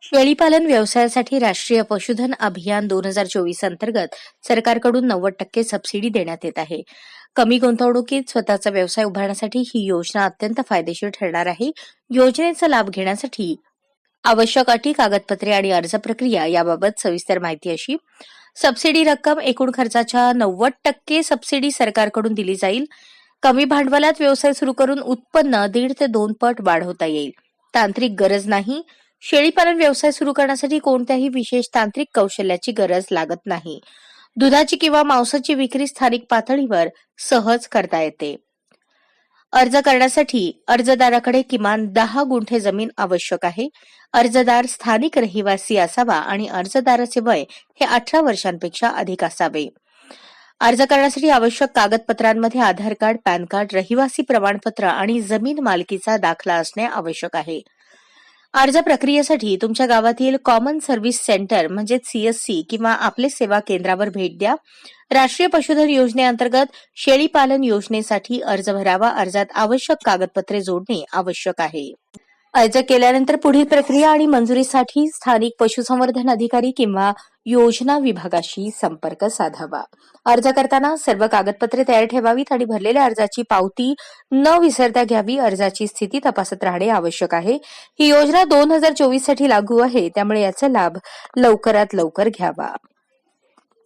शेळीपालन व्यवसायासाठी राष्ट्रीय पशुधन अभियान 2024 अंतर्गत सरकारकडून 90% सबसिडी देण्यात येत आहे. कमी गुंतवणुकीत स्वतःचा व्यवसाय उभारण्यासाठी ही योजना अत्यंत फायदेशीर ठरणार आहे. योजनेचा लाभ घेण्यासाठी आवश्यक अटी, कागदपत्रे आणि अर्ज प्रक्रिया याबाबत सविस्तर माहिती अशी: सबसिडी रक्कम एकूण खर्चाच्या 90% सबसिडी सरकारकडून दिली जाईल. कमी भांडवलात व्यवसाय सुरू करून उत्पन्न 1.5 ते 2 पट वाढवता येईल. तांत्रिक गरज नाही. शेळीपालन व्यवसाय सुरू करण्यासाठी कोणत्याही विशेष तांत्रिक कौशल्याची गरज लागत नाही. दुधाची किंवा मांसाची विक्री स्थानिक पातळीवर सहज करता येते. अर्ज करण्यासाठी अर्जदाराकडे किमान 10 गुंठे जमीन आवश्यक आहे. अर्जदार स्थानिक रहिवासी असावा आणि अर्जदाराचे वय हे 18 वर्षांपेक्षा अधिक असावे. अर्ज करण्यासाठी आवश्यक कागदपत्रांमध्ये आधार कार्ड, पॅन कार्ड, रहिवासी प्रमाणपत्र आणि जमीन मालकीचा दाखला असणे आवश्यक आहे. अर्ज प्रक्रियेसाठी तुमच्या गावातील कॉमन सर्व्हिस सेंटर म्हणजेच सीएससी किंवा आपले सेवा केंद्रावर भेट द्या. राष्ट्रीय पशुधन योजनेअंतर्गत शेळीपालन योजनेसाठी अर्ज भरावा. अर्जात आवश्यक कागदपत्रे जोडणे आवश्यक आहे. अर्ज केल्यानंतर पुढील प्रक्रिया आणि मंजुरीसाठी स्थानिक पशुसंवर्धन अधिकारी किंवा योजना विभागाशी संपर्क साधावा. अर्ज करताना सर्व कागदपत्रे तयार ठेवावीत आणि भरलेल्या अर्जाची पावती न विसरता घ्यावी. अर्जाची स्थिती तपासत राहणे आवश्यक आहे. ही योजना 2024 साठी लागू आहे, त्यामुळे याचा लाभ लवकरात लवकर घ्यावा.